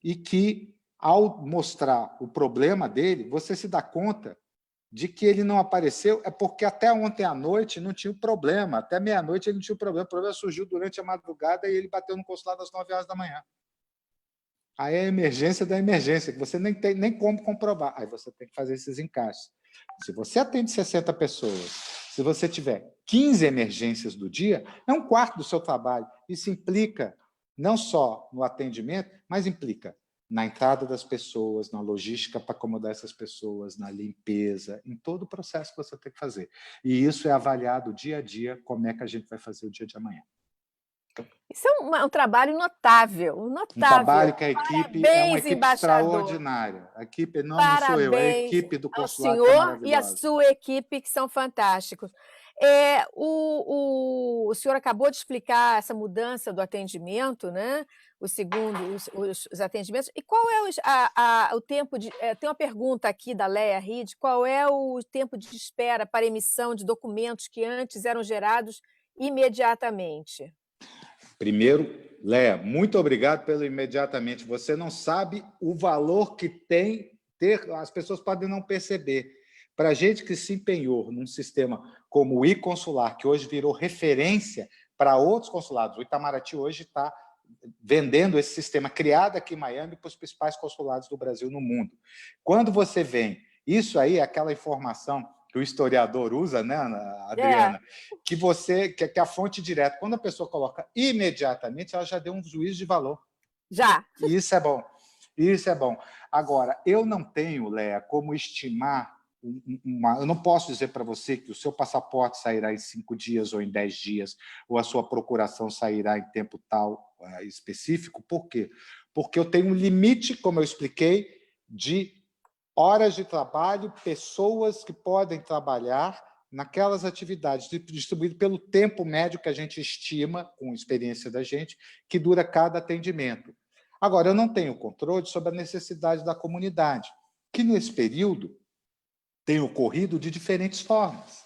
e que, ao mostrar o problema dele, você se dá conta de que ele não apareceu é porque até ontem à noite não tinha o problema, até meia-noite ele não tinha o problema surgiu durante a madrugada e ele bateu no consulado às 9 horas da manhã. Aí é a emergência da emergência, que você nem tem nem como comprovar. Aí você tem que fazer esses encaixes. Se você atende 60 pessoas, se você tiver 15 emergências do dia, é um quarto do seu trabalho. Isso implica não só no atendimento, mas implica na entrada das pessoas, na logística para acomodar essas pessoas, na limpeza, em todo o processo que você tem que fazer. E isso é avaliado dia a dia, como é que a gente vai fazer o dia de amanhã. Isso é um trabalho notável, Um notável. trabalho que a equipe é uma Parabéns, equipe embaixador. extraordinária. A equipe não sou eu, é a Parabéns equipe do ao consulado que é senhor e à maravilhosa. sua equipe, que são fantásticos. O senhor acabou de explicar essa mudança do atendimento, né? O segundo, os atendimentos. E qual é o tempo de. Tem uma pergunta aqui da Leia Reed: qual é o tempo de espera para emissão de documentos que antes eram gerados imediatamente? Primeiro, Léa, muito obrigado pelo imediatamente. Você não sabe o valor que tem ter, as pessoas podem não perceber. Para a gente que se empenhou num sistema como o e-consular, que hoje virou referência para outros consulados, o Itamaraty hoje está vendendo esse sistema criado aqui em Miami para os principais consulados do Brasil no mundo. Quando você vem, isso aí é aquela informação que o historiador usa, né, Adriana, que é a fonte direta. Quando a pessoa coloca imediatamente, ela já deu um juízo de valor. Já. E isso é bom. Isso é bom. Agora, eu não tenho, Léa, como estimar eu não posso dizer para você que o seu passaporte sairá em 5 dias ou em 10 dias, ou a sua procuração sairá em tempo tal específico. Por quê? Porque eu tenho um limite, como eu expliquei, de horas de trabalho, pessoas que podem trabalhar naquelas atividades, distribuído pelo tempo médio que a gente estima, com a experiência da gente, que dura cada atendimento. Agora, eu não tenho controle sobre a necessidade da comunidade, que nesse período tem ocorrido de diferentes formas.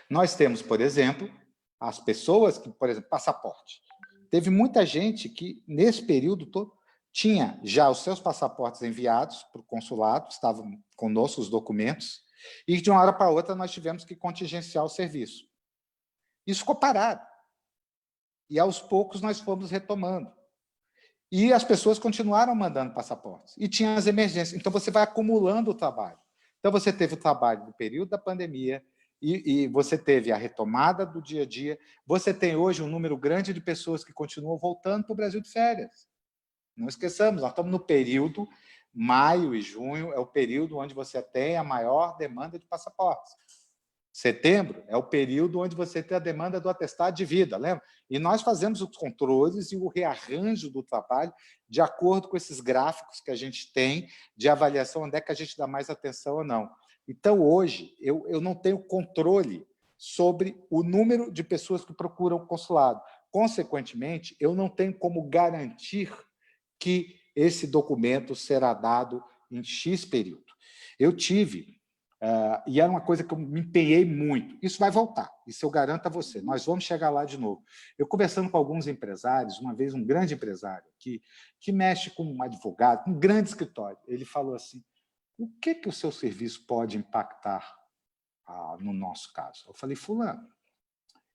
Nós temos, por exemplo, as pessoas que, por exemplo, passaporte. Teve muita gente que, nesse período todo, tinha já os seus passaportes enviados para o consulado, estavam conosco os documentos, e de uma hora para outra nós tivemos que contingenciar o serviço. Isso ficou parado. E aos poucos nós fomos retomando. E as pessoas continuaram mandando passaportes. E tinha as emergências. Então você vai acumulando o trabalho. Então você teve o trabalho no período da pandemia, e você teve a retomada do dia a dia. Você tem hoje um número grande de pessoas que continuam voltando para o Brasil de férias. Não esqueçamos, nós estamos no período, maio e junho, é o período onde você tem a maior demanda de passaportes. Setembro é o período onde você tem a demanda do atestado de vida, lembra? E nós fazemos os controles e o rearranjo do trabalho de acordo com esses gráficos que a gente tem de avaliação, onde é que a gente dá mais atenção ou não. Então, hoje, eu não tenho controle sobre o número de pessoas que procuram o consulado. Consequentemente, eu não tenho como garantir que esse documento será dado em X período. Eu tive, e era uma coisa que eu me empenhei muito, isso vai voltar, isso eu garanto a você, nós vamos chegar lá de novo. Eu conversando com alguns empresários, uma vez um grande empresário que mexe com um advogado, um grande escritório, ele falou assim, o que o seu serviço pode impactar no nosso caso? Eu falei, fulano,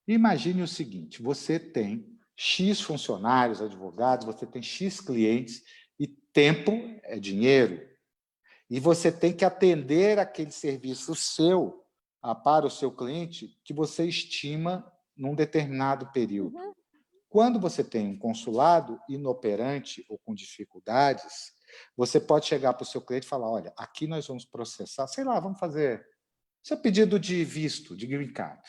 imagine o seguinte, você tem X funcionários, advogados, você tem X clientes, e tempo é dinheiro. E você tem que atender aquele serviço seu para o seu cliente que você estima num determinado período. Uhum. Quando você tem um consulado inoperante ou com dificuldades, você pode chegar para o seu cliente e falar, olha, aqui nós vamos processar, sei lá, vamos fazer seu pedido de visto, de green card.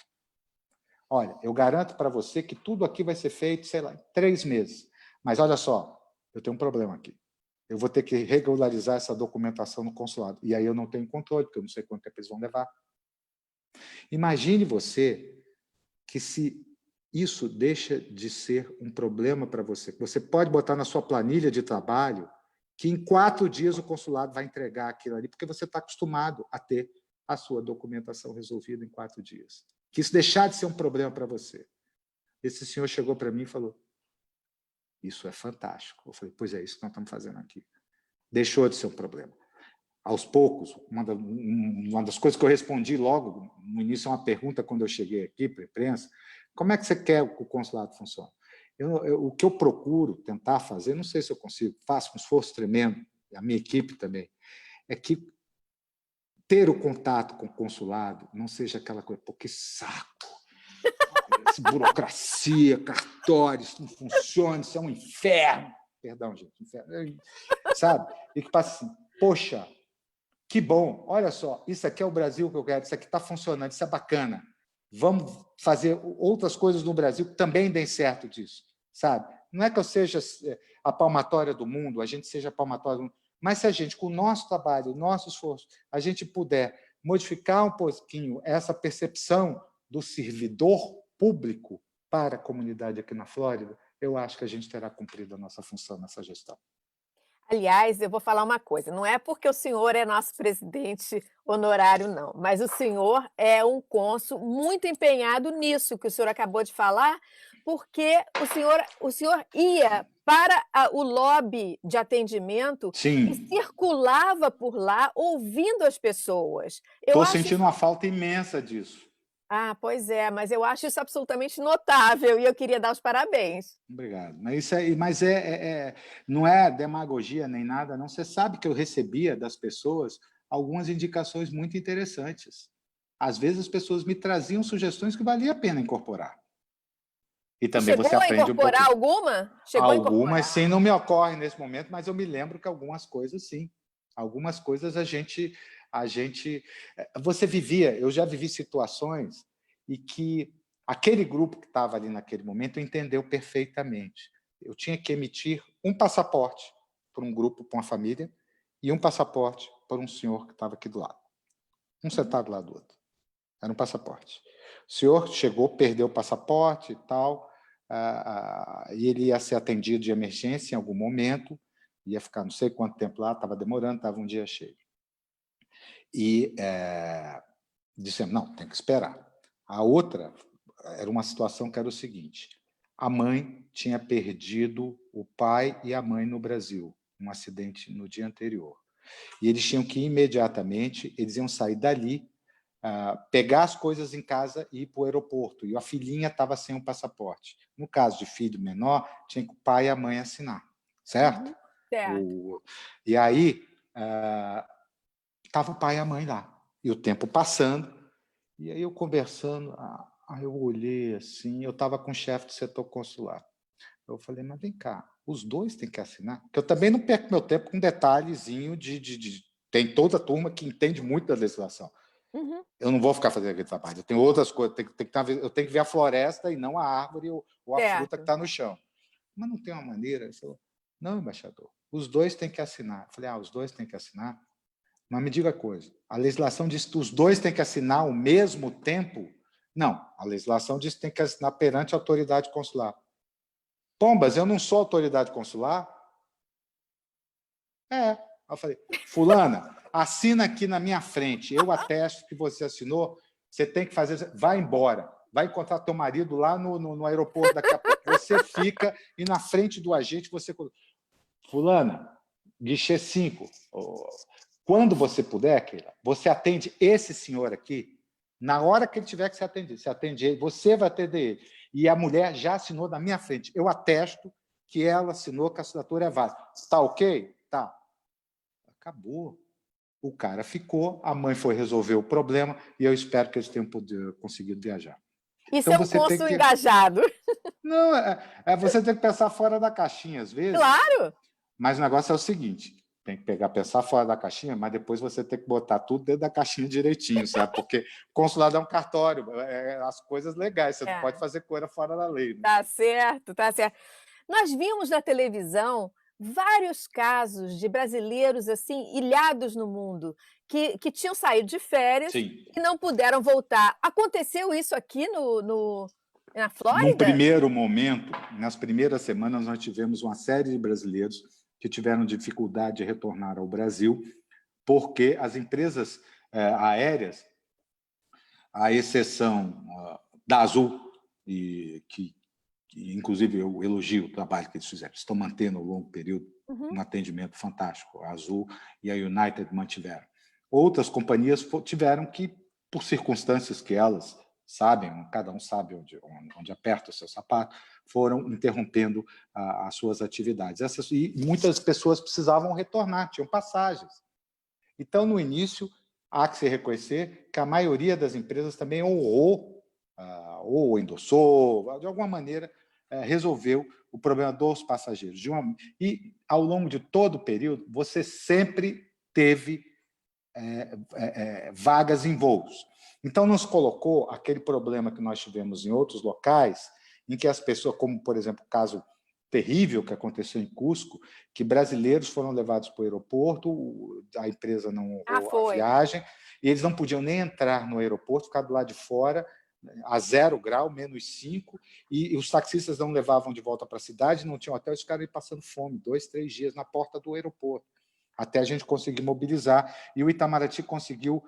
Olha, eu garanto para você que tudo aqui vai ser feito, sei lá, em 3 meses. Mas olha só, eu tenho um problema aqui. Eu vou ter que regularizar essa documentação no consulado. E aí eu não tenho controle, porque eu não sei quanto tempo eles vão levar. Imagine você que se isso deixa de ser um problema para você, você pode botar na sua planilha de trabalho que em 4 dias o consulado vai entregar aquilo ali, porque você está acostumado a ter a sua documentação resolvida em 4 dias. Que isso deixar de ser um problema para você. Esse senhor chegou para mim e falou, isso é fantástico. Eu falei, pois é, isso que nós estamos fazendo aqui. deixou de ser um problema. Aos poucos, uma das coisas que eu respondi logo no início é uma pergunta quando eu cheguei aqui para a imprensa: como é que você quer que o consulado funcione? O que eu procuro tentar fazer, não sei se eu consigo, faço um esforço tremendo, e a minha equipe também, é que ter o contato com o consulado não seja aquela coisa, pô, que saco, burocracia, cartório, isso não funciona, isso é um inferno. Perdão, gente, inferno, sabe? E que passa assim, poxa, que bom, olha só, isso aqui é o Brasil que eu quero, isso aqui está funcionando, isso é bacana. Vamos fazer outras coisas no Brasil que também deem certo disso, sabe? Não é que eu seja a palmatória do mundo, a gente seja a palmatória do mundo, mas se a gente, com o nosso trabalho, o nosso esforço, a gente puder modificar um pouquinho essa percepção do servidor público para a comunidade aqui na Flórida, eu acho que a gente terá cumprido a nossa função nessa gestão. Aliás, eu vou falar uma coisa, não é porque o senhor é nosso presidente honorário não, mas o senhor é um cônsul muito empenhado nisso que o senhor acabou de falar, porque o senhor ia para o lobby de atendimento e Sim, circulava por lá ouvindo as pessoas. Eu estou acho sentindo isso uma falta imensa disso. pois é, mas eu acho isso absolutamente notável e eu queria dar os parabéns. Obrigado. Mas não é demagogia nem nada, não. Você sabe que eu recebia das pessoas algumas indicações muito interessantes. Às vezes as pessoas me traziam sugestões que valia a pena incorporar. E E também chegou você a aprende um pouco. incorporar alguma? Chegou a Algumas, incorporar? sim, não me ocorrem nesse momento, mas eu me lembro que algumas coisas, sim. Algumas coisas você vivia, eu já vivi situações e que aquele grupo que estava ali naquele momento entendeu perfeitamente. Eu tinha que emitir um passaporte para um grupo, para uma família, e um passaporte para um senhor que estava aqui do lado. Um sentado lá do outro. Era um passaporte. O senhor chegou, perdeu o passaporte e tal, e ele ia ser atendido de emergência em algum momento, ia ficar não sei quanto tempo lá, estava demorando, estava um dia cheio. E dissemos, não, tem que esperar. A outra era uma situação que era o seguinte: a mãe tinha perdido o pai e a mãe no Brasil, um acidente no dia anterior. E eles tinham que imediatamente, eles iam sair dali, pegar as coisas em casa e ir para o aeroporto. E a filhinha estava sem o passaporte. No caso de filho menor, tinha que o pai e a mãe assinar, certo? Certo. E aí estava o pai e a mãe lá. E o tempo passando, e aí eu conversando, aí eu olhei assim, eu estava com o chefe do setor consular. Eu falei, mas vem cá, os dois têm que assinar? Porque eu também não perco meu tempo com um detalhezinho Tem toda a turma que entende muito da legislação. Uhum. Eu não vou ficar fazendo aquele trabalho. Eu tenho outras coisas, eu tenho que ver a floresta e não a árvore ou a fruta que Certo. está no chão. Mas não tem uma maneira? Ele falou, não, embaixador, os dois têm que assinar. Eu falei, os dois têm que assinar? Mas me diga a coisa, a legislação diz que os dois têm que assinar ao mesmo tempo? Não, a legislação diz que tem que assinar perante a autoridade consular. Pombas, eu não sou autoridade consular? Eu falei, fulana, assina aqui na minha frente, eu atesto que você assinou, você tem que fazer, vai embora, vai encontrar teu marido lá no aeroporto daqui a pouco, você fica e na frente do agente você... Fulana, guichê 5, quando você puder, Keila, você atende esse senhor aqui, na hora que ele tiver que ser atendido, você atende ele, você vai atender ele. E a mulher já assinou na minha frente, eu atesto que ela assinou, que a assinatura é válida. Tá ok? Tá. Acabou. O cara ficou, a mãe foi resolver o problema e eu espero que eles tenham conseguido viajar. Isso Então é um você tem cônsul que... engajado. Não, você tem que pensar fora da caixinha às vezes, Claro. mas o negócio é o seguinte, tem que pensar fora da caixinha, mas depois você tem que botar tudo dentro da caixinha direitinho, sabe? Porque consulado é um cartório, as coisas legais, você não pode fazer coisa fora da lei. Né? Tá certo, tá certo. Nós vimos na televisão vários casos de brasileiros, assim, ilhados no mundo, que tinham saído de férias Sim. e não puderam voltar. Aconteceu isso aqui na Num Flórida? primeiro momento, nas primeiras semanas, nós tivemos uma série de brasileiros que tiveram dificuldade de retornar ao Brasil, porque as empresas aéreas, à exceção da Azul, que inclusive eu elogio o trabalho que eles fizeram, estão mantendo ao longo período Uhum. um atendimento fantástico. A Azul e a United mantiveram. Outras companhias tiveram que, por circunstâncias que elas sabem, cada um sabe onde aperta o seu sapato, foram interrompendo as suas atividades. E muitas pessoas precisavam retornar, tinham passagens. Então, no início, há que se reconhecer que a maioria das empresas também honrou, ou endossou, de alguma maneira, resolveu o problema dos passageiros. E, ao longo de todo o período, você sempre teve vagas em voos. Então, nos colocou aquele problema que nós tivemos em outros locais, em que as pessoas, como, por exemplo, o caso terrível que aconteceu em Cusco, que brasileiros foram levados para o aeroporto, a empresa não honrou a viagem, e eles não podiam nem entrar no aeroporto, ficar do lado de fora, a 0 grau, -5, e os taxistas não levavam de volta para a cidade, não tinham hotel, os caras iam passando fome, 2, 3 dias na porta do aeroporto, até a gente conseguir mobilizar, e o Itamaraty conseguiu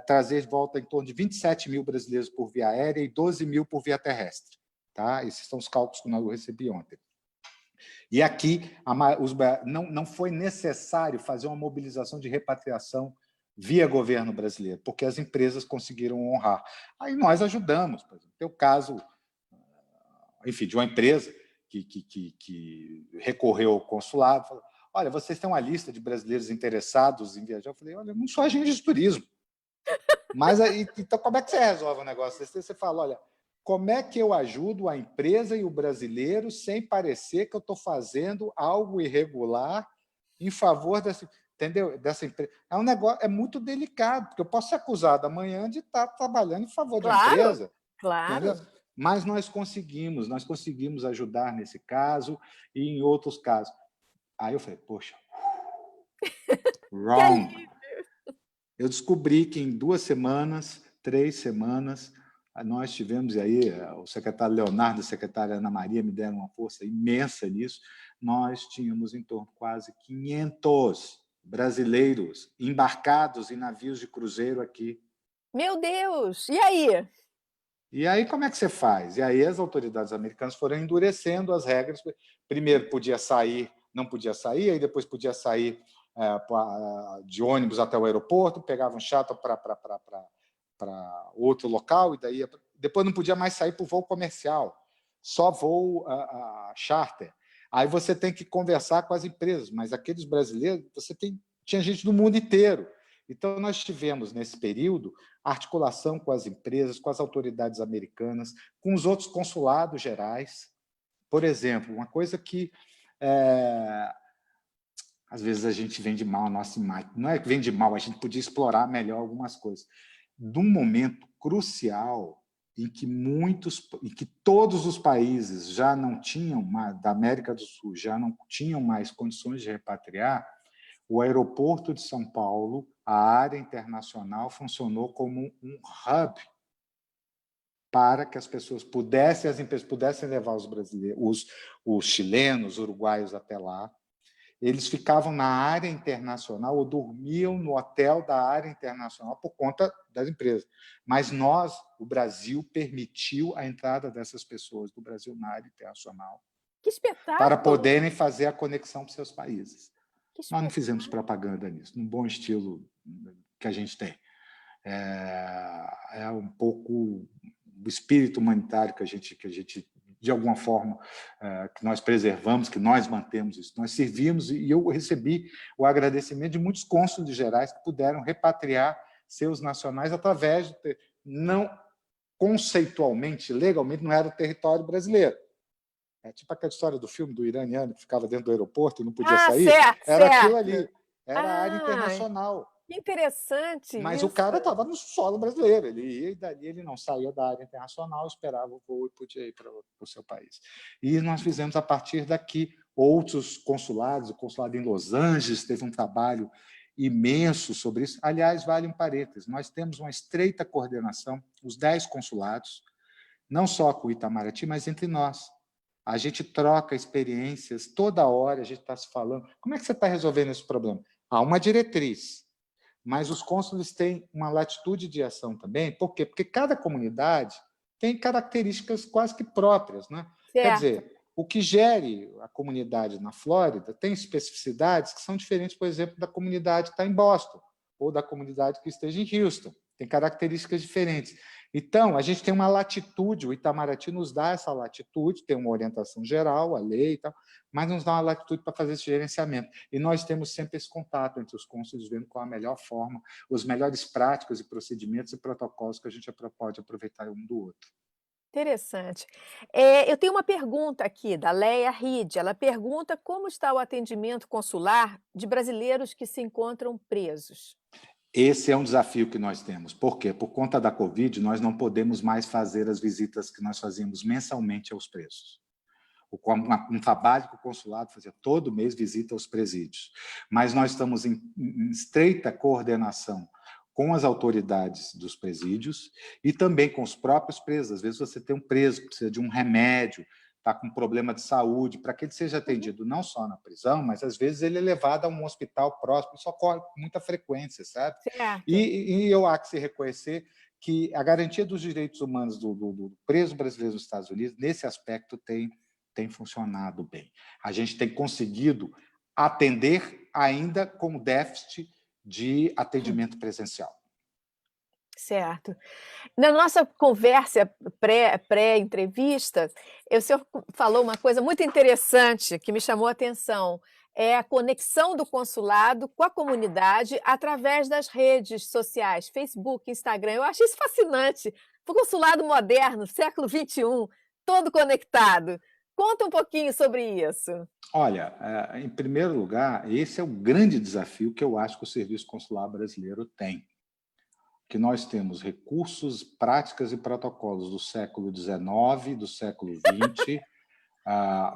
trazer de volta em torno de 27 mil brasileiros por via aérea e 12 mil por via terrestre. Tá? Esses são os cálculos que eu recebi ontem. E aqui não foi necessário fazer uma mobilização de repatriação via governo brasileiro, porque as empresas conseguiram honrar. Aí nós ajudamos. Por exemplo, tem o caso, enfim, de uma empresa que recorreu ao consulado, falou: olha, vocês têm uma lista de brasileiros interessados em viajar? Eu falei: olha, eu não sou agente de turismo. Mas aí, então, como é que você resolve o negócio? Você fala: olha, como é que eu ajudo a empresa e o brasileiro sem parecer que eu estou fazendo algo irregular em favor dessa, entendeu? Dessa empresa? É um negócio, é muito delicado, porque eu posso ser acusado amanhã de estar trabalhando em favor de uma empresa. Claro. Entendeu? Mas nós conseguimos ajudar nesse caso e em outros casos. Aí eu falei: poxa, wrong. Eu descobri que em 2 semanas, 3 semanas, nós tivemos, e aí o secretário Leonardo e a secretária Ana Maria me deram uma força imensa nisso, nós tínhamos em torno de quase 500 brasileiros embarcados em navios de cruzeiro aqui. Meu Deus! E aí? E aí, como é que você faz? E aí as autoridades americanas foram endurecendo as regras. Primeiro podia sair, não podia sair, aí depois podia sair de ônibus até o aeroporto, pegava um shuttle para outro local, e daí depois não podia mais sair para o voo comercial, só voo charter. Aí você tem que conversar com as empresas, mas aqueles brasileiros, tinha gente do mundo inteiro. Então, nós tivemos, nesse período, articulação com as empresas, com as autoridades americanas, com os outros consulados gerais. Por exemplo, uma coisa que às vezes a gente vende mal a nossa imagem. Não é que vende mal, a gente podia explorar melhor algumas coisas. Num momento crucial em que todos os países já não tinham, da América do Sul, já não tinham mais condições de repatriar, o aeroporto de São Paulo, a área internacional, funcionou como um hub para que as pessoas as empresas pudessem levar os brasileiros, os chilenos, uruguaios até lá. Eles ficavam na área internacional ou dormiam no hotel da área internacional por conta das empresas. Mas o Brasil, permitiu a entrada dessas pessoas do Brasil na área internacional. Que espetáculo! Para poderem fazer a conexão para seus países. Nós não fizemos propaganda nisso, num bom estilo que a gente tem. É um pouco o espírito humanitário que a gente de alguma forma, que nós preservamos, que nós mantemos isso. Nós servimos, e eu recebi o agradecimento de muitos cônsules gerais que puderam repatriar seus nacionais através não conceitualmente, legalmente, não era o território brasileiro. É tipo aquela história do filme do iraniano que ficava dentro do aeroporto e não podia sair. Era aquilo ali, era a área internacional. Que interessante. Mas isso. O cara estava no solo brasileiro, ele ia e dali ele não saía da área internacional, esperava o voo e podia ir para o seu país. E nós fizemos, a partir daqui, outros consulados, o consulado em Los Angeles teve um trabalho imenso sobre isso. Aliás, vale um parênteses, nós temos uma estreita coordenação, os 10 consulados, não só com o Itamaraty, mas entre nós. A gente troca experiências toda hora, a gente está se falando. Como é que você está resolvendo esse problema? Há uma diretriz, mas os cônsules têm uma latitude de ação também. Por quê? Porque cada comunidade tem características quase que próprias. Né? Quer dizer, O que gere a comunidade na Flórida tem especificidades que são diferentes, por exemplo, da comunidade que está em Boston, ou da comunidade que esteja em Houston. Tem características diferentes. Então, a gente tem uma latitude, o Itamaraty nos dá essa latitude, tem uma orientação geral, a lei e tal, mas nos dá uma latitude para fazer esse gerenciamento. E nós temos sempre esse contato entre os cônsules, vendo qual a melhor forma, os melhores práticas e procedimentos e protocolos que a gente pode aproveitar um do outro. Interessante. Eu tenho uma pergunta aqui da Leia Ride. Ela pergunta como está o atendimento consular de brasileiros que se encontram presos. Esse é um desafio que nós temos. Por quê? Por conta da Covid, nós não podemos mais fazer as visitas que nós fazíamos mensalmente aos presos. Um trabalho que o consulado fazia todo mês, visita aos presídios. Mas nós estamos em estreita coordenação com as autoridades dos presídios e também com os próprios presos. Às vezes você tem um preso que precisa de um remédio, está com um problema de saúde, para que ele seja atendido não só na prisão, mas às vezes ele é levado a um hospital próximo, isso ocorre com muita frequência, sabe? Certo. E eu há que se reconhecer que a garantia dos direitos humanos do preso brasileiro nos Estados Unidos, nesse aspecto, tem funcionado bem. A gente tem conseguido atender ainda com déficit de atendimento presencial. Certo. Na nossa conversa pré-entrevista, o senhor falou uma coisa muito interessante que me chamou a atenção, é a conexão do consulado com a comunidade através das redes sociais, Facebook, Instagram. Eu acho isso fascinante. O consulado moderno, século XXI, todo conectado. Conta um pouquinho sobre isso. Olha, em primeiro lugar, esse é o grande desafio que eu acho que o Serviço Consular brasileiro tem. Que nós temos recursos, práticas e protocolos do século XIX, do século XX,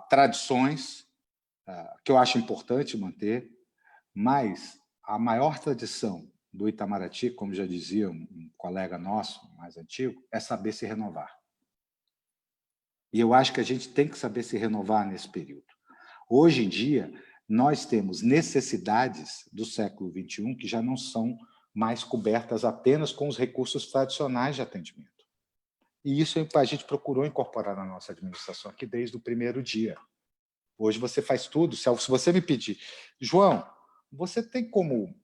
tradições, que eu acho importante manter, mas a maior tradição do Itamaraty, como já dizia um colega nosso, mais antigo, é saber se renovar. E eu acho que a gente tem que saber se renovar nesse período. Hoje em dia, nós temos necessidades do século XXI que já não são mais cobertas apenas com os recursos tradicionais de atendimento. E isso a gente procurou incorporar na nossa administração aqui desde o primeiro dia. Hoje você faz tudo. Se você me pedir, João, você tem como...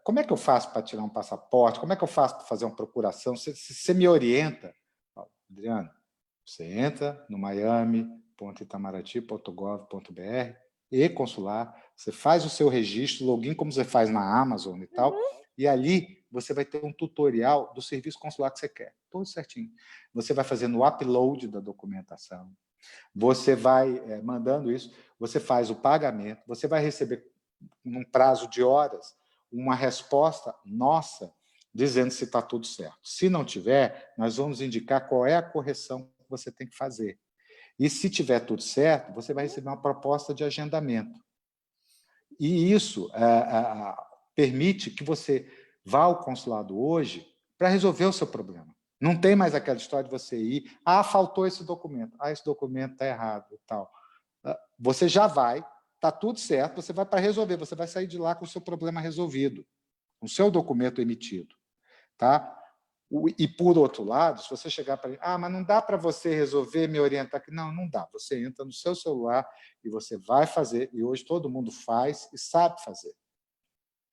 como é que eu faço para tirar um passaporte? Como é que eu faço para fazer uma procuração? Você me orienta? Adriano, você entra no miami.itamaraty.gov.br e consular, você faz o seu registro, login como você faz na Amazon e tal, e ali você vai ter um tutorial do serviço consular que você quer, tudo certinho. Você vai fazendo o upload da documentação, você vai mandando isso, você faz o pagamento, você vai receber, num prazo de horas, uma resposta nossa, dizendo se está tudo certo. Se não tiver, nós vamos indicar qual é a correção que você tem que fazer. E se tiver tudo certo, você vai receber uma proposta de agendamento. E isso permite que você vá ao consulado hoje para resolver o seu problema. Não tem mais aquela história de você ir, faltou esse documento, esse documento está errado e tal. Você já vai, está tudo certo, você vai para resolver, você vai sair de lá com o seu problema resolvido, com o seu documento emitido. Tá? E, por outro lado, se você chegar para ele, mas não dá para você resolver, me orientar aqui. Não, não dá. Você entra no seu celular e você vai fazer, e hoje todo mundo faz e sabe fazer.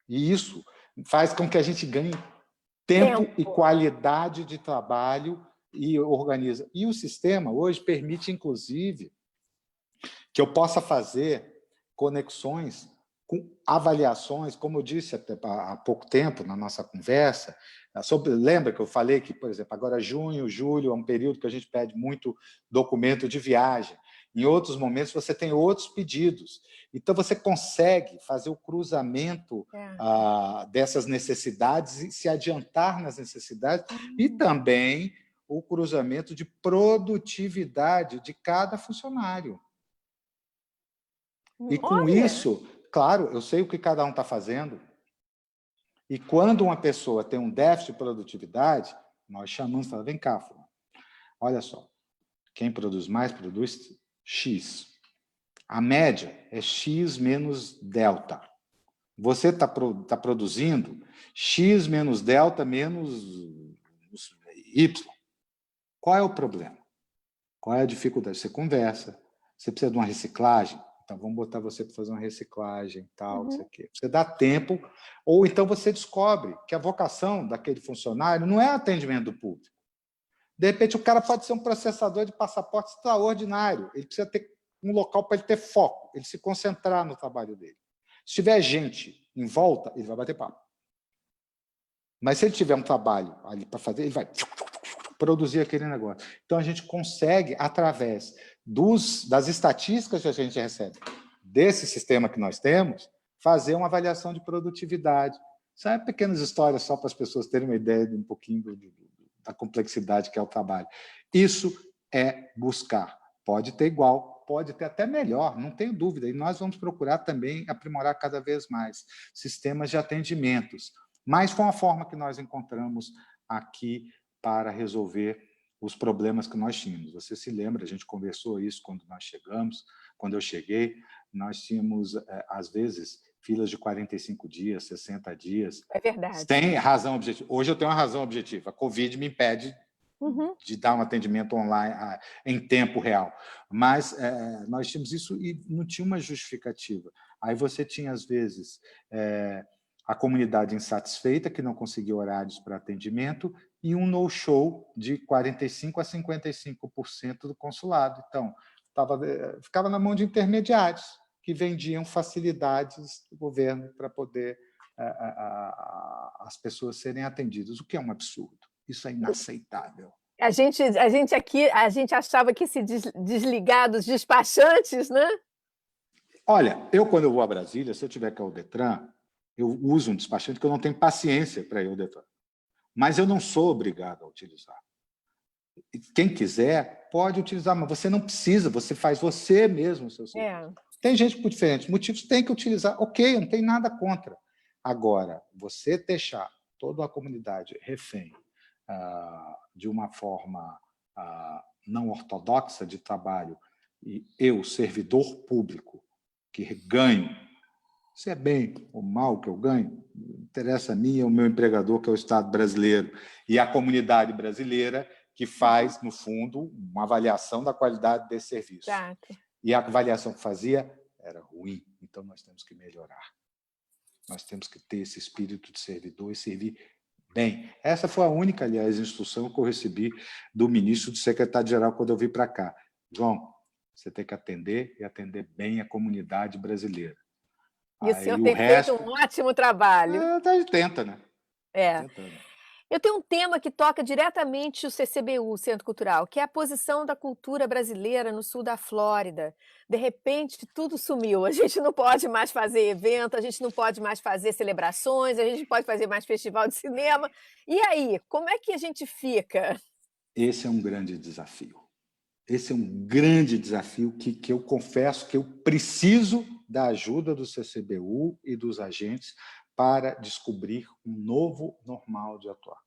E isso faz com que a gente ganhe tempo e qualidade de trabalho e organiza. E o sistema hoje permite, inclusive, que eu possa fazer conexões com avaliações, como eu disse há pouco tempo na nossa conversa, lembra que eu falei que, por exemplo, agora junho, julho é um período que a gente pede muito documento de viagem. Em outros momentos, você tem outros pedidos. Então, você consegue fazer o cruzamento dessas necessidades e se adiantar nas necessidades e também o cruzamento de produtividade de cada funcionário. E com isso, claro, eu sei o que cada um está fazendo. E quando uma pessoa tem um déficit de produtividade, nós chamamos e falamos, vem cá, fulano, olha só, quem produz mais produz X. A média é X menos delta. Você está produzindo X menos delta menos Y. Qual é o problema? Qual é a dificuldade? Você conversa, Você precisa de uma reciclagem? Então, vamos botar você para fazer uma reciclagem, tal, não sei Uhum. o quê. Você dá tempo, ou então você descobre que a vocação daquele funcionário não é atendimento do público. De repente, o cara pode ser um processador de passaporte extraordinário. Ele precisa ter um local para ele ter foco, ele se concentrar no trabalho dele. Se tiver gente em volta, ele vai bater papo. Mas se ele tiver um trabalho ali para fazer, ele vai produzir aquele negócio. Então, a gente consegue, através das estatísticas que a gente recebe desse sistema que nós temos, fazer uma avaliação de produtividade. São pequenas histórias só para as pessoas terem uma ideia de um pouquinho da complexidade que é o trabalho. Isso é buscar. Pode ter igual, pode ter até melhor, não tenho dúvida. E nós vamos procurar também aprimorar cada vez mais sistemas de atendimentos. Mas foi uma forma que nós encontramos aqui para resolver os problemas que nós tínhamos. Você se lembra, a gente conversou isso quando nós chegamos, quando eu cheguei, nós tínhamos, às vezes, filas de 45 dias, 60 dias. É verdade. Sem razão objetiva. Hoje eu tenho uma razão objetiva. A Covid me impede de dar um atendimento online em tempo real. Mas nós tínhamos isso e não tinha uma justificativa. Aí você tinha, às vezes, a comunidade insatisfeita, que não conseguia horários para atendimento, e um no-show de 45% a 55% do consulado. Então, ficava na mão de intermediários, que vendiam facilidades do governo para poder as pessoas serem atendidas, o que é um absurdo. Isso é inaceitável. A gente aqui, a gente achava que se desligar dos despachantes, né? Olha, quando eu vou a Brasília, se eu tiver que ir ao Detran, eu uso um despachante que eu não tenho paciência para ir ao Detran. Mas eu não sou obrigado a utilizar. Quem quiser, pode utilizar, mas você não precisa, você faz você mesmo o seu serviço. Tem gente que, por diferentes motivos, tem que utilizar. Ok, não tem nada contra. Agora, você deixar toda a comunidade refém de uma forma não ortodoxa de trabalho, e eu, servidor público, que ganho, se é bem ou mal que eu ganho, interessa a mim e ao meu empregador, que é o Estado brasileiro, e a comunidade brasileira, que faz, no fundo, uma avaliação da qualidade desse serviço. Exato. E a avaliação que fazia era ruim, então nós temos que melhorar. Nós temos que ter esse espírito de servidor e servir bem. Essa foi a única, aliás, instrução que eu recebi do ministro, do secretário-geral, quando eu vim para cá. João, você tem que atender e atender bem a comunidade brasileira. E o senhor tem feito um ótimo trabalho. A gente tenta, né? Tentando. Eu tenho um tema que toca diretamente o CCBU, o Centro Cultural, que é a posição da cultura brasileira no sul da Flórida. De repente, tudo sumiu. A gente não pode mais fazer evento, a gente não pode mais fazer celebrações, a gente não pode fazer mais festival de cinema. E aí, como é que a gente fica? Esse é um grande desafio. Esse é um grande desafio que eu confesso que eu preciso da ajuda do CCBU e dos agentes para descobrir um novo normal de atuar.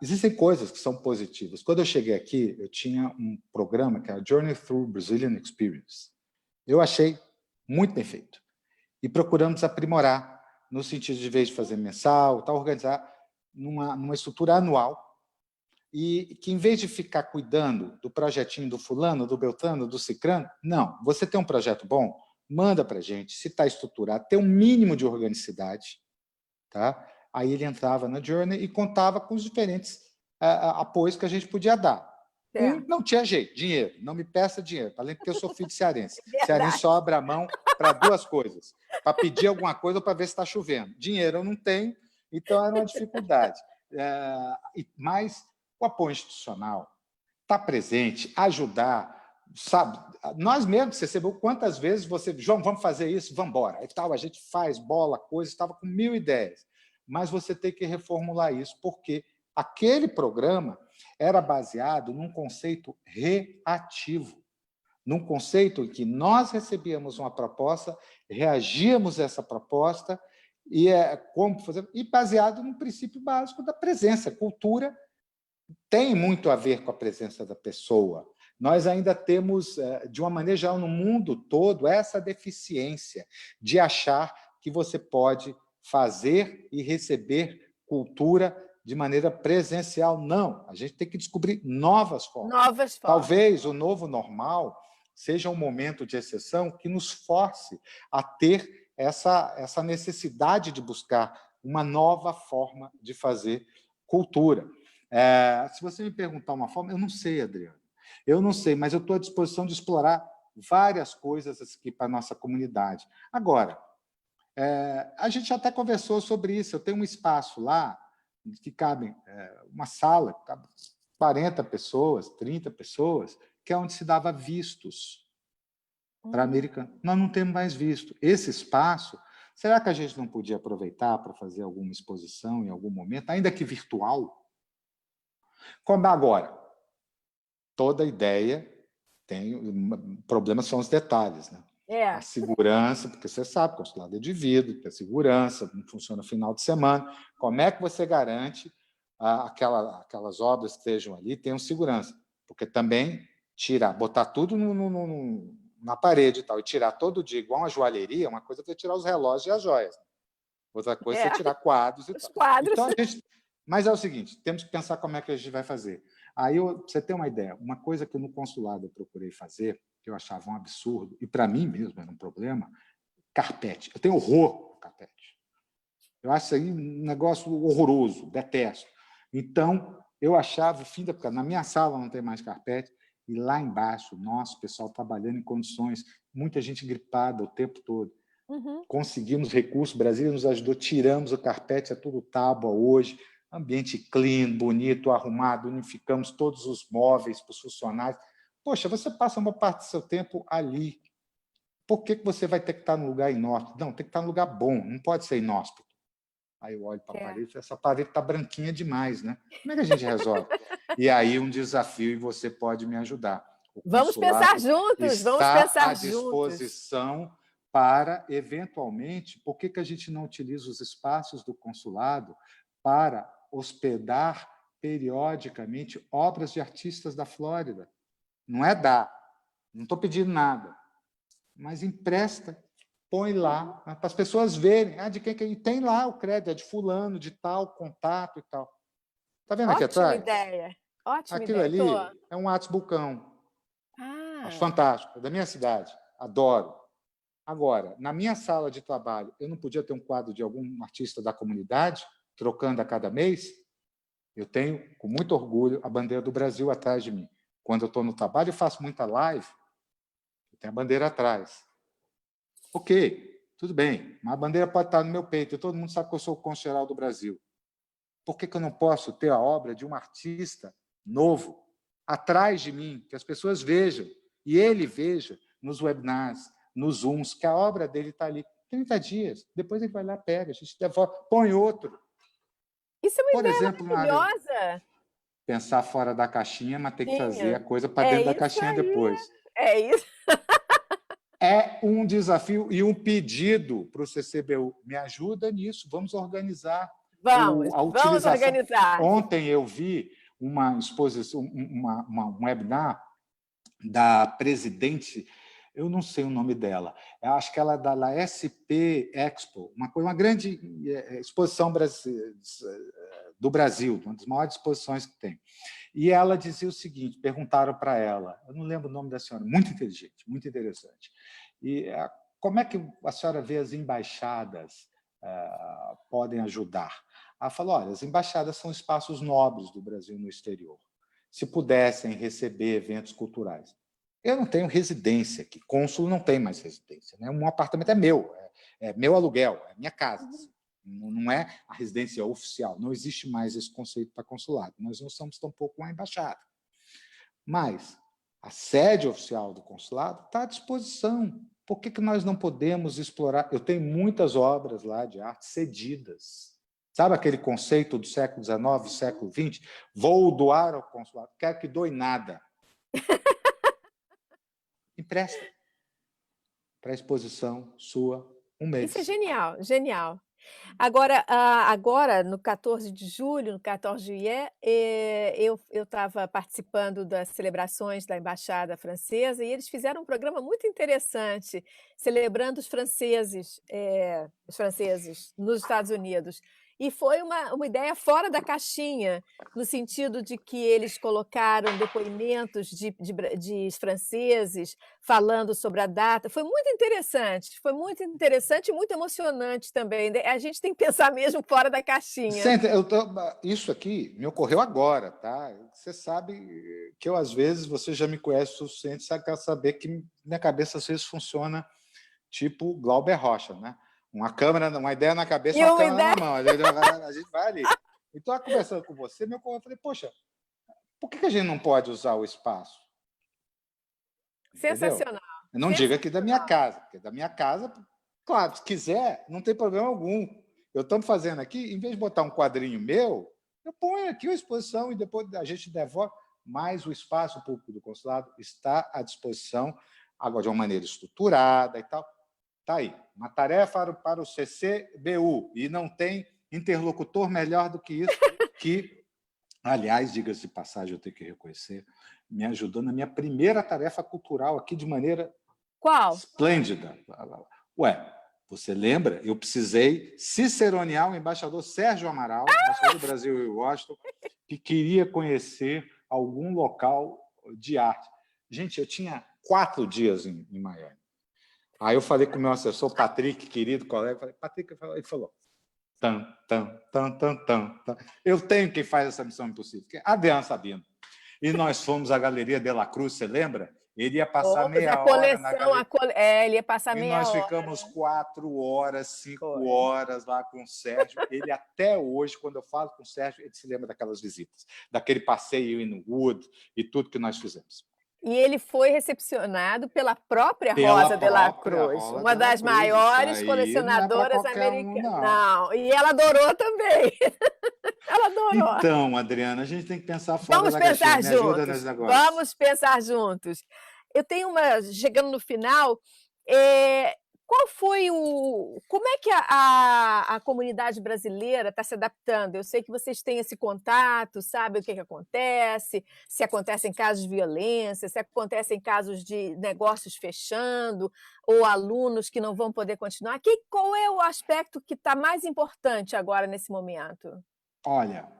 Existem coisas que são positivas. Quando eu cheguei aqui, eu tinha um programa que era Journey Through Brazilian Experience. Eu achei muito bem feito. E procuramos aprimorar, no sentido de, vez de fazer mensal, organizar numa estrutura anual, e que, em vez de ficar cuidando do projetinho do fulano, do beltrano, do cicrano, não, você tem um projeto bom, manda para a gente, se está estruturado, tem um mínimo de organicidade, tá? Aí ele entrava na Journey e contava com os diferentes apoios que a gente podia dar. Não tinha jeito, dinheiro, não me peça dinheiro, além porque eu sou filho de cearense. Cearense só abre a mão para duas coisas, para pedir alguma coisa ou para ver se está chovendo. Dinheiro eu não tenho, então era uma dificuldade. Mas o apoio institucional, estar presente, ajudar, sabe? Nós mesmos, você recebeu quantas vezes você, João, vamos fazer isso, vamos embora. E tal, a gente faz bola, coisa, estava com 1000 ideias. Mas você tem que reformular isso, porque aquele programa era baseado num conceito reativo, num conceito em que nós recebíamos uma proposta, reagíamos a essa proposta, e como fazer, e baseado num princípio básico da presença. Cultura tem muito a ver com a presença da pessoa. Nós ainda temos, de uma maneira geral, no mundo todo, essa deficiência de achar que você pode fazer e receber cultura de maneira presencial. Não, a gente tem que descobrir novas formas. Novas formas. Talvez o novo normal seja um momento de exceção que nos force a ter essa necessidade de buscar uma nova forma de fazer cultura. Se você me perguntar uma forma, eu não sei, Adriano. Eu não sei, mas eu estou à disposição de explorar várias coisas aqui para a nossa comunidade. Agora, a gente até conversou sobre isso. Eu tenho um espaço lá que cabem uma sala, cabe 40 pessoas, 30 pessoas, que é onde se dava vistos para americanos. Nós não temos mais visto. Esse espaço, será que a gente não podia aproveitar para fazer alguma exposição em algum momento, ainda que virtual? Como agora, toda ideia tem... Problemas são os detalhes, né? A segurança, porque você sabe, o consulado é de vidro, tem segurança, não funciona final de semana. Como é que você garante aquelas obras que estejam ali tenham segurança? Porque também botar tudo na parede e tal, e tirar todo dia, igual uma joalheria, uma coisa é você tirar os relógios e as joias. Outra coisa é você tirar quadros e Os tal. quadros. Então, mas é o seguinte, temos que pensar como é que a gente vai fazer. Aí, você tem uma ideia, uma coisa que no consulado eu procurei fazer, que eu achava um absurdo, e para mim mesmo era um problema, carpete. Eu tenho horror com carpete. Eu acho isso aí um negócio horroroso, detesto. Então, eu achava, o fim da... Na minha sala não tem mais carpete, e lá embaixo, nosso pessoal trabalhando em condições, muita gente gripada o tempo todo. Conseguimos recursos, Brasília nos ajudou, tiramos o carpete, é tudo tábua hoje, ambiente clean, bonito, arrumado, unificamos todos os móveis para os funcionários. Poxa, você passa uma parte do seu tempo ali. Por que você vai ter que estar num lugar inóspito? Não, tem que estar num lugar bom, não pode ser inóspito. Aí eu olho para a parede, essa parede está branquinha demais, né? Como é que a gente resolve? E aí um desafio, e você pode me ajudar. Vamos pensar juntos, vamos pensar à juntos. disposição para, eventualmente, por que a gente não utiliza os espaços do consulado para hospedar periodicamente obras de artistas da Flórida? Não é dar, não estou pedindo nada, mas empresta, põe lá, para as pessoas verem, de quem que tem lá o crédito, é de fulano, de tal, contato e tal. Está vendo aqui atrás? Ideia. Ótima Aquilo ideia. ali é um Atos Bulcão. Acho fantástico, é da minha cidade, adoro. Agora, na minha sala de trabalho, eu não podia ter um quadro de algum artista da comunidade, trocando a cada mês? Eu tenho, com muito orgulho, a bandeira do Brasil atrás de mim. Quando eu estou no trabalho e faço muita live, eu tenho a bandeira atrás. Ok, tudo bem, mas a bandeira pode estar no meu peito, e todo mundo sabe que eu sou o cônsul geral do Brasil. Por que eu não posso ter a obra de um artista novo atrás de mim, que as pessoas vejam, e ele veja nos webinars, nos Zooms, que a obra dele está ali 30 dias, depois ele vai lá, pega, a gente devolve, põe outro. Isso é uma Por ideia exemplo, maravilhosa. Pensar fora da caixinha, mas ter que trazer a coisa para dentro da caixinha aí. depois. É isso. É um desafio e um pedido para o CCBU. Me ajuda nisso, vamos organizar a utilização. Vamos organizar. Ontem eu vi uma exposição, um webinar da presidente, eu não sei o nome dela, eu acho que ela é da SP Expo, uma grande exposição do Brasil, uma das maiores exposições que tem. E ela dizia o seguinte, perguntaram para ela, eu não lembro o nome da senhora, muito inteligente, muito interessante, e como é que a senhora vê as embaixadas podem ajudar? Ela falou, olha, as embaixadas são espaços nobres do Brasil no exterior, se pudessem receber eventos culturais. Eu não tenho residência aqui, cônsul não tem mais residência, né? Um apartamento é meu aluguel, é minha casa. Não é a residência oficial, não existe mais esse conceito para consulado. Nós não somos tampouco uma embaixada. Mas a sede oficial do consulado está à disposição. Por que nós não podemos explorar? Eu tenho muitas obras lá de arte cedidas. Sabe aquele conceito do século XIX, século XX? Vou doar ao consulado, quero que doe nada. Empresta para a exposição sua um mês. Isso é genial, genial. Agora, no 14 de julho, no 14 juillet, eu estava participando das celebrações da Embaixada Francesa e eles fizeram um programa muito interessante, celebrando os franceses nos Estados Unidos. E foi uma ideia fora da caixinha, no sentido de que eles colocaram depoimentos de franceses falando sobre a data. Foi muito interessante e muito emocionante também. A gente tem que pensar mesmo fora da caixinha. Sente, isso aqui me ocorreu agora, tá? Você sabe que eu, às vezes, você já me conhece o suficiente, sabe, saber que minha cabeça, às vezes, funciona tipo Glauber Rocha, né? Uma câmera, uma ideia na cabeça e E uma uma câmera na ideia mão. A gente vai ali. Então, conversando com você, eu falei, poxa, por que a gente não pode usar o espaço? Entendeu? sensacional, Não diga aqui da minha sensacional. casa, porque da minha casa, claro, se quiser, não tem problema algum. Eu estou fazendo aqui, em vez de botar um quadrinho meu, eu ponho aqui a exposição e depois a gente devolve. Mas o espaço público do consulado está à disposição, agora de uma maneira estruturada e tal. Está aí, uma tarefa para o CCBU, e não tem interlocutor melhor do que isso, que, aliás, diga-se de passagem, eu tenho que reconhecer, me ajudou na minha primeira tarefa cultural aqui de maneira Qual? esplêndida. Ué, você lembra? Eu precisei ciceronear o embaixador Sérgio Amaral, embaixador do Brasil em Washington, que queria conhecer algum local de arte. Gente, eu tinha 4 dias em Miami. Aí eu falei com o meu assessor, Patrick, querido colega, falei, Patrick, ele falou, eu tenho quem faz essa missão impossível, que é Adriano Sabino. E nós fomos à Galeria de la Cruz, você lembra? Ele ia passar A meia hora na coleção, galeria. ele ia passar E meia nós hora. ficamos 4 horas, 5 Foi. horas lá com o Sérgio. Ele até hoje, quando eu falo com o Sérgio, ele se lembra daquelas visitas, daquele passeio em Wood e tudo que nós fizemos. E ele foi recepcionado pela própria Pela Rosa de la própria Cruz, Rosa uma de la das Cruz. Isso maiores aí não é para colecionadoras qualquer um, americanas. não. Não, e ela adorou também. Ela adorou. Então, Adriana, a gente tem que pensar fora Vamos da caixinha. pensar Me ajuda nesse juntos. negócio. Vamos pensar juntos. Eu tenho uma, chegando no final, qual foi o. Como é que a comunidade brasileira está se adaptando? Eu sei que vocês têm esse contato, sabe o que acontece, se acontecem casos de violência, se acontecem casos de negócios fechando, ou alunos que não vão poder continuar. Qual é o aspecto que está mais importante agora nesse momento? Olha,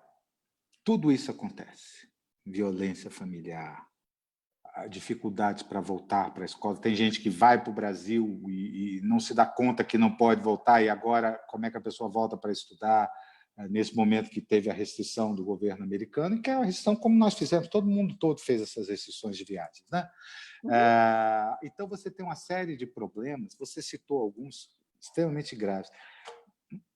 tudo isso acontece. Violência familiar, dificuldades para voltar para a escola. Tem gente que vai para o Brasil e não se dá conta que não pode voltar, e agora como é que a pessoa volta para estudar nesse momento que teve a restrição do governo americano, e que é uma restrição como nós fizemos, todo mundo todo fez essas restrições de viagens, né? Então, você tem uma série de problemas, você citou alguns extremamente graves,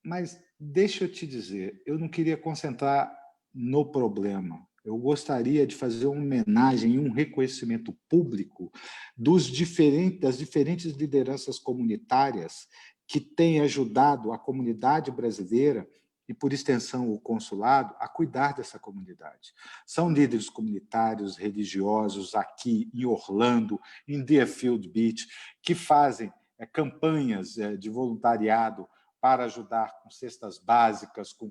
mas deixa eu te dizer, eu não queria concentrar no problema. Eu gostaria de fazer uma homenagem e um reconhecimento público das diferentes lideranças comunitárias que têm ajudado a comunidade brasileira e, por extensão, o consulado, a cuidar dessa comunidade. São líderes comunitários, religiosos, aqui em Orlando, em Deerfield Beach, que fazem campanhas de voluntariado para ajudar com cestas básicas, com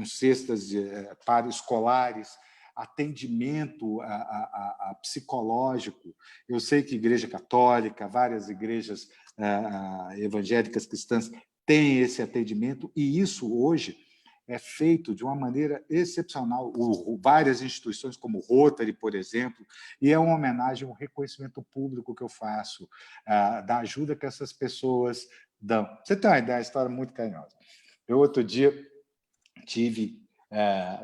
cestas para escolares, atendimento psicológico. Eu sei que a Igreja Católica, várias igrejas evangélicas cristãs têm esse atendimento, e isso hoje é feito de uma maneira excepcional. Várias instituições, como o Rotary, por exemplo, e é uma homenagem, um reconhecimento público que eu faço, da ajuda que essas pessoas dão. Você tem uma ideia, uma história muito carinhosa. Eu, outro dia, tive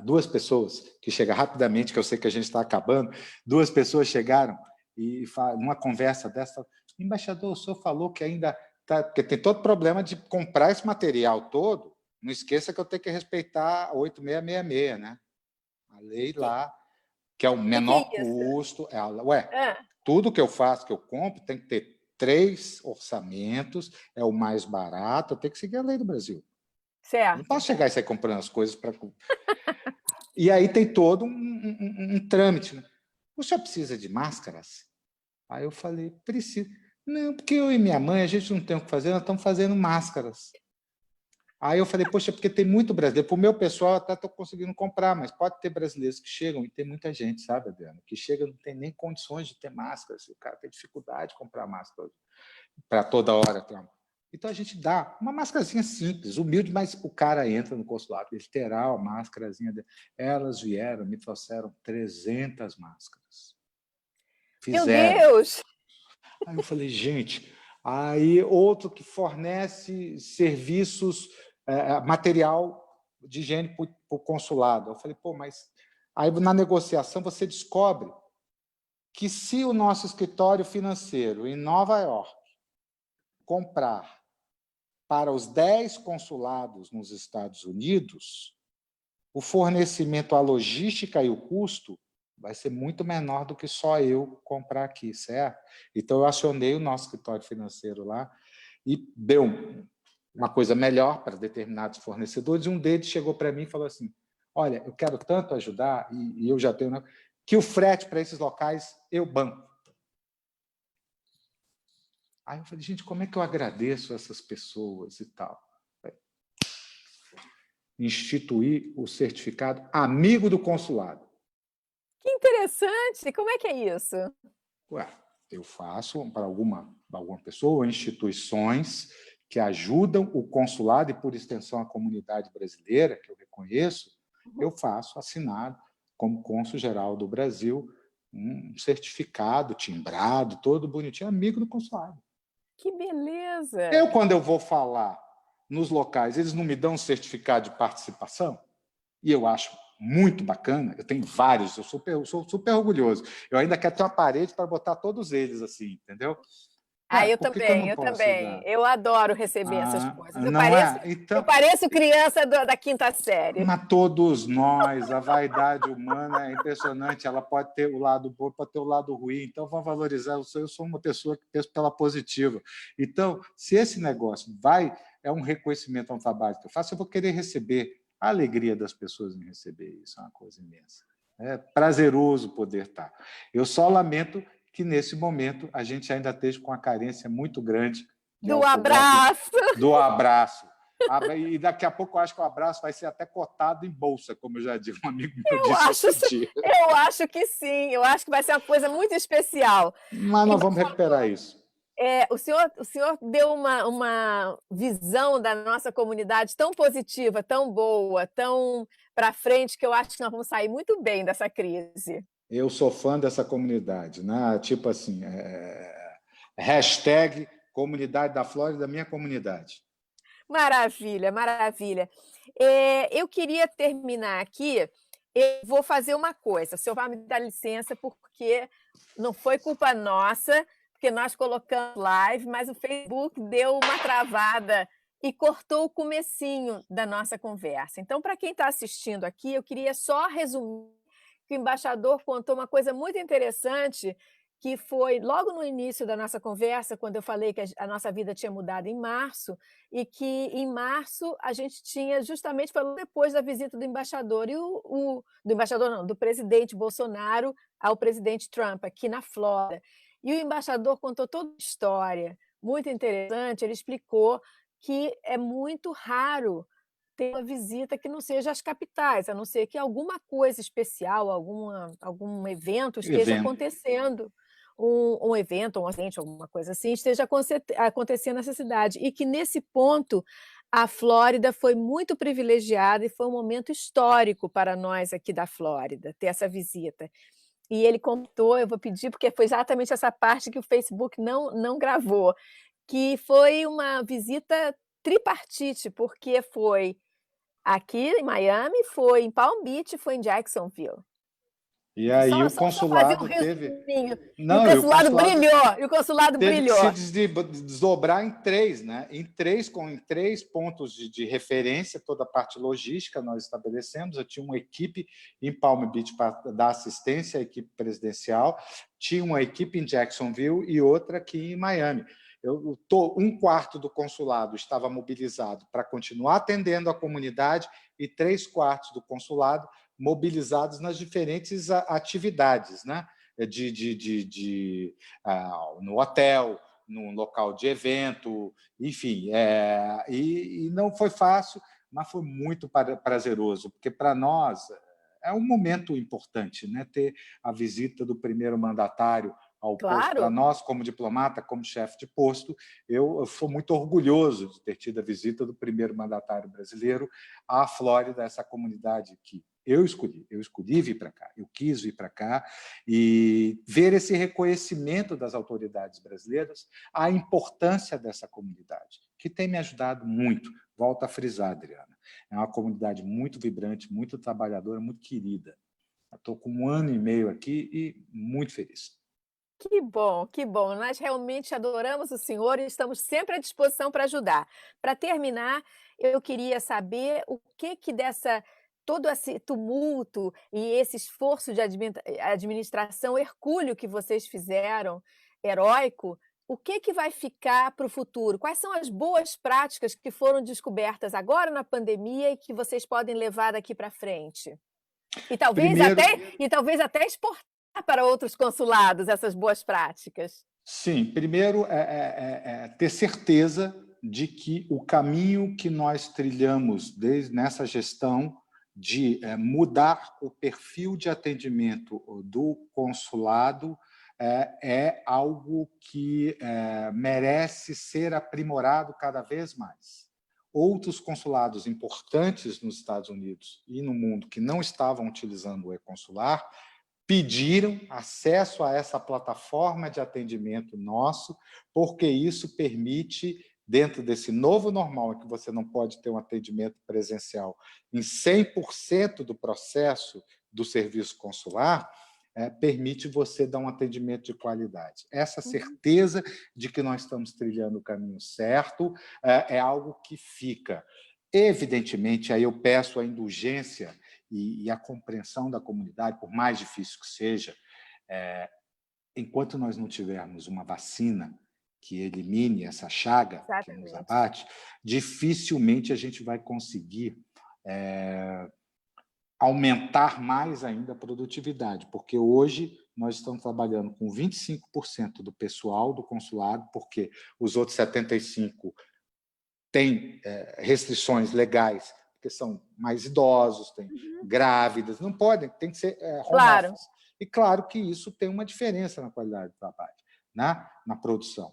2 pessoas que chegam rapidamente, que eu sei que a gente está acabando, 2 pessoas chegaram e, numa conversa dessa, embaixador, o senhor falou que ainda está... Porque tem todo problema de comprar esse material todo. Não esqueça que eu tenho que respeitar a 8666, né? A lei lá, que é o menor custo. Tudo que eu faço, que eu compro, tem que ter 3 orçamentos, é o mais barato, eu tenho que seguir a lei do Brasil. Certo. Não posso chegar e sair comprando as coisas para... E aí tem todo um trâmite. Né? O senhor precisa de máscaras? Aí eu falei, preciso. Não, porque eu e minha mãe, a gente não tem o que fazer, nós estamos fazendo máscaras. Aí eu falei, poxa, porque tem muito brasileiro. Para o meu pessoal, até estou conseguindo comprar, mas pode ter brasileiros que chegam, e tem muita gente, sabe, Adriana, que chega e não tem nem condições de ter máscara. O cara tem dificuldade de comprar máscara para toda hora. Então, a gente dá uma máscarazinha simples, humilde, mas o cara entra no consulado, ele terá a máscarazinha dele. Elas vieram, me trouxeram 300 máscaras. Meu Fizeram. Deus! Aí eu falei, gente... Aí, outro que fornece serviços, material de higiene para o consulado. Eu falei, pô, mas... Aí, na negociação, você descobre que se o nosso escritório financeiro em Nova York comprar para os 10 consulados nos Estados Unidos, o fornecimento, a logística e o custo vai ser muito menor do que só eu comprar aqui, certo? Então, eu acionei o nosso escritório financeiro lá e deu uma coisa melhor para determinados fornecedores, e um deles chegou para mim e falou assim, olha, eu quero tanto ajudar, e eu já tenho... que o frete para esses locais eu banco. Aí eu falei, gente, como é que eu agradeço essas pessoas e tal? Instituir o certificado amigo do consulado. Que interessante! Como é que é isso? Ué, eu faço para alguma pessoa, instituições que ajudam o consulado e, por extensão, a comunidade brasileira, que eu reconheço, eu faço assinado, como cônsul-geral do Brasil, um certificado timbrado, todo bonitinho, amigo do consulado. Que beleza! Eu, quando eu vou falar nos locais, eles não me dão um certificado de participação? E eu acho muito bacana, eu tenho vários, eu sou super orgulhoso. Eu ainda quero ter uma parede para botar todos eles, assim, entendeu? Ah, eu Por que eu também, não eu posso também. dar? Eu adoro receber essas coisas. Não é? Eu Então, pareço criança da quinta série. mas todos nós, a vaidade humana é impressionante, ela pode ter o lado bom, pode ter o lado ruim, então vamos valorizar. Eu sou uma pessoa que penso pela positiva. Então, se esse negócio é um reconhecimento a um trabalho que eu faço, eu vou querer receber. A alegria das pessoas em receber isso é uma coisa imensa. É prazeroso poder estar. Eu só lamento que, nesse momento, a gente ainda esteja com uma carência muito grande Do abraço! do abraço. E daqui a pouco eu acho que o abraço vai ser até cotado em bolsa, como eu já disse, um amigo meu disse outro dia. Eu acho que sim, eu acho que vai ser uma coisa muito especial. Mas nós vamos recuperar isso. O senhor deu uma visão da nossa comunidade tão positiva, tão boa, tão para frente, que eu acho que nós vamos sair muito bem dessa crise. Eu sou fã dessa comunidade, né? Tipo assim, hashtag comunidade da Flórida, minha comunidade. Maravilha, maravilha. Eu queria terminar aqui, eu vou fazer uma coisa, o senhor vai me dar licença, porque não foi culpa nossa, porque nós colocamos live, mas o Facebook deu uma travada e cortou o comecinho da nossa conversa. Então, para quem está assistindo aqui, eu queria só resumir que o embaixador contou uma coisa muito interessante, que foi logo no início da nossa conversa, quando eu falei que a nossa vida tinha mudado em março, e que em março a gente tinha justamente falando depois da visita do embaixador do embaixador não, do presidente Bolsonaro ao presidente Trump aqui na Flórida. E o embaixador contou toda a história, muito interessante. Ele explicou que é muito raro ter uma visita que não seja às capitais, a não ser que alguma coisa especial, algum evento esteja acontecendo, um evento, um acidente, alguma coisa assim, esteja acontecendo nessa cidade. E que, nesse ponto, a Flórida foi muito privilegiada e foi um momento histórico para nós aqui da Flórida, ter essa visita. E ele contou, eu vou pedir, porque foi exatamente essa parte que o Facebook não gravou, que foi uma visita tripartite, porque foi aqui em Miami, foi em Palm Beach, foi em Jacksonville. E aí o Fazer um consulado teve... resuminho. E o Não, consulado brilhou, e o consulado teve brilhou. que se desdobrar em 3, né? Em três pontos de referência, toda a parte logística nós estabelecemos. Eu tinha uma equipe em Palm Beach para dar assistência à equipe presidencial, tinha uma equipe em Jacksonville e outra aqui em Miami. Um quarto do consulado estava mobilizado para continuar atendendo a comunidade e 3/4 do consulado mobilizados nas diferentes atividades, né? No hotel, no local de evento, enfim. E não foi fácil, mas foi muito prazeroso, porque para nós é um momento importante, né? Ter a visita do primeiro mandatário ao posto. Para Claro. nós, como diplomata, como chefe de posto, eu sou muito orgulhoso de ter tido a visita do primeiro mandatário brasileiro à Flórida, essa comunidade que eu escolhi vir para cá, eu quis vir para cá, e ver esse reconhecimento das autoridades brasileiras à importância dessa comunidade, que tem me ajudado muito. Volto a frisar, Adriana, é uma comunidade muito vibrante, muito trabalhadora, muito querida. Estou com 1 ano e meio aqui e muito feliz. Que bom, que bom. Nós realmente adoramos o senhor e estamos sempre à disposição para ajudar. Para terminar, eu queria saber o que que dessa todo esse tumulto e esse esforço de administração hercúleo que vocês fizeram, heróico, o que que vai ficar para o futuro? Quais são as boas práticas que foram descobertas agora na pandemia e que vocês podem levar daqui para frente? E talvez Primeiro, até exportar para outros consulados essas boas práticas. sim, primeiro é ter certeza de que o caminho que nós trilhamos desde nessa gestão de mudar o perfil de atendimento do consulado é algo que merece ser aprimorado cada vez mais. Outros consulados importantes nos Estados Unidos e no mundo que não estavam utilizando o e-consular pediram acesso a essa plataforma de atendimento nosso, porque isso permite, dentro desse novo normal, em que você não pode ter um atendimento presencial em 100% do processo do serviço consular, permite você dar um atendimento de qualidade. Essa certeza de que nós estamos trilhando o caminho certo é algo que fica. Evidentemente, aí eu peço a indulgência e a compreensão da comunidade, por mais difícil que seja, enquanto nós não tivermos uma vacina que elimine essa chaga que nos abate, dificilmente a gente vai conseguir aumentar mais ainda a produtividade, porque hoje nós estamos trabalhando com 25% do pessoal do consulado, porque os outros 75% têm restrições legais, porque são mais idosos, têm grávidas, não podem, tem que ser home office. E claro que isso tem uma diferença na qualidade do trabalho, né? Na produção.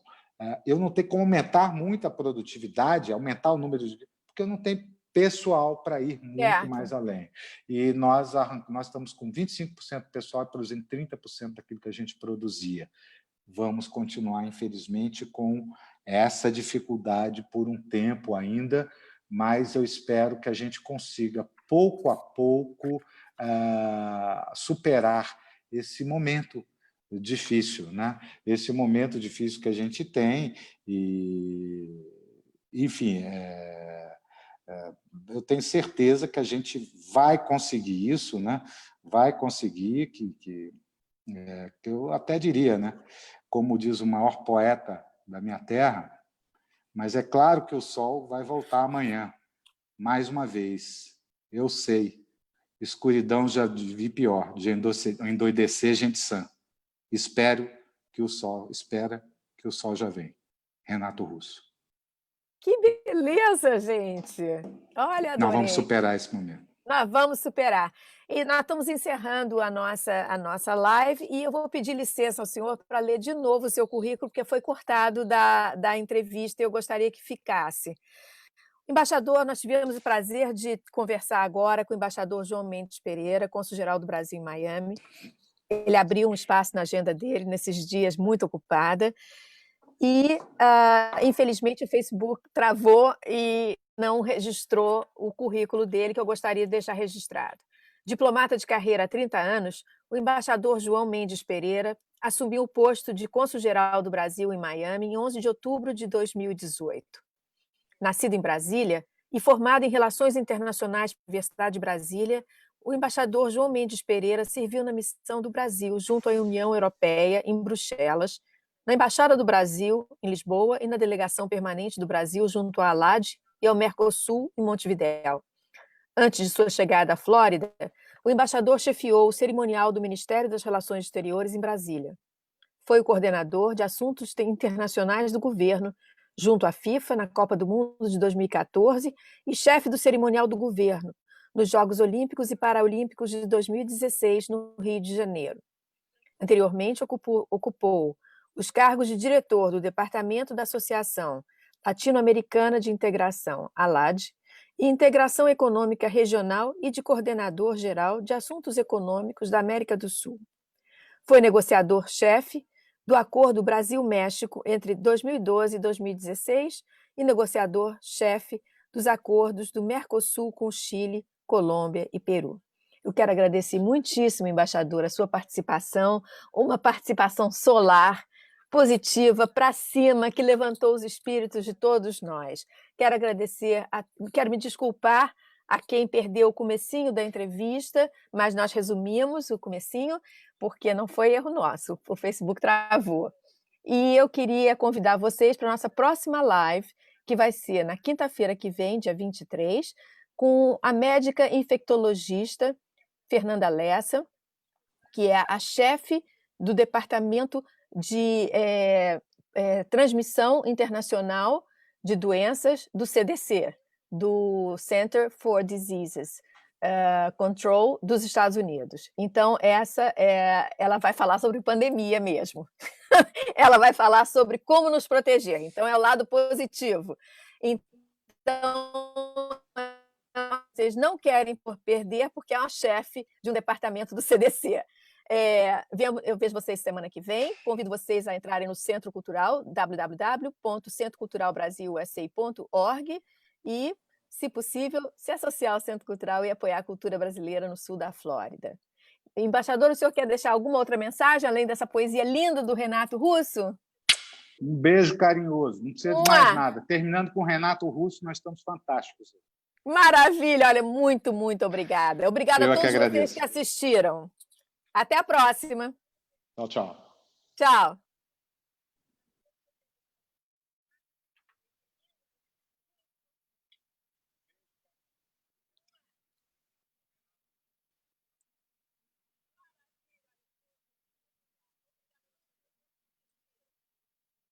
Eu não tenho como aumentar muito a produtividade, aumentar o número de... porque eu não tenho pessoal para ir muito mais além. E nós estamos com 25% do pessoal produzindo 30% daquilo que a gente produzia. Vamos continuar, infelizmente, com essa dificuldade por um tempo ainda, mas eu espero que a gente consiga, pouco a pouco, superar esse momento difícil, né? Esse momento difícil que a gente tem e, enfim, eu tenho certeza que a gente vai conseguir isso, né? Vai conseguir que eu até diria, né? Como diz o maior poeta da minha terra, mas é claro que o sol vai voltar amanhã, mais uma vez. Eu sei, escuridão já vi pior, de endoidecer gente sã. Espera que o sol já vem. Renato Russo. Que beleza, gente! Olha, adorei. Nós vamos superar esse momento. Nós vamos superar. E nós estamos encerrando a nossa live e eu vou pedir licença ao senhor para ler de novo o seu currículo, porque foi cortado da entrevista e eu gostaria que ficasse. Embaixador, nós tivemos o prazer de conversar agora com o embaixador João Mendes Pereira, cônsul-geral do Brasil em Miami. Ele abriu um espaço na agenda dele nesses dias muito ocupada e, infelizmente, o Facebook travou e não registrou o currículo dele, que eu gostaria de deixar registrado. Diplomata de carreira há 30 anos, o embaixador João Mendes Pereira assumiu o posto de cônsul-geral do Brasil em Miami em 11 de outubro de 2018. Nascido em Brasília e formado em Relações Internacionais pela Universidade de Brasília, o embaixador João Mendes Pereira serviu na missão do Brasil junto à União Europeia em Bruxelas, na Embaixada do Brasil em Lisboa e na Delegação Permanente do Brasil junto à ALAD e ao Mercosul em Montevidéu. Antes de sua chegada à Flórida, o embaixador chefiou o cerimonial do Ministério das Relações Exteriores em Brasília. Foi o coordenador de assuntos internacionais do governo, junto à FIFA na Copa do Mundo de 2014 e chefe do cerimonial do governo nos Jogos Olímpicos e Paralímpicos de 2016 no Rio de Janeiro. Anteriormente, ocupou os cargos de diretor do Departamento da Associação Latino-Americana de Integração, ALAD, e Integração Econômica Regional e de coordenador geral de Assuntos Econômicos da América do Sul. Foi negociador-chefe do Acordo Brasil-México entre 2012 e 2016 e negociador-chefe dos acordos do Mercosul com Chile, Colômbia e Peru. Eu quero agradecer muitíssimo, embaixador, a sua participação, uma participação solar, positiva, para cima, que levantou os espíritos de todos nós. Quero quero me desculpar a quem perdeu o comecinho da entrevista, mas nós resumimos o comecinho, porque não foi erro nosso, o Facebook travou. E eu queria convidar vocês para a nossa próxima live, que vai ser na quinta-feira que vem, dia 23, com a médica infectologista Fernanda Lessa, que é a chefe do Departamento de Transmissão Internacional de Doenças do CDC, do Center for Diseases Control dos Estados Unidos. Então, ela vai falar sobre pandemia mesmo. Ela vai falar sobre como nos proteger. Então, é o lado positivo. Então, vocês não querem perder porque é uma chefe de um departamento do CDC. Eu vejo vocês semana que vem. Convido vocês a entrarem no Centro Cultural, www.centroculturalbrasilusa.org e, se possível, se associar ao Centro Cultural e apoiar a cultura brasileira no sul da Flórida. Embaixador, o senhor quer deixar alguma outra mensagem, além dessa poesia linda do Renato Russo? Um beijo carinhoso, não precisa de mais nada. Terminando com o Renato Russo, nós estamos fantásticos. Maravilha, olha, muito, muito obrigada. Obrigada a todos vocês que assistiram. Até a próxima. Tchau, tchau. Tchau.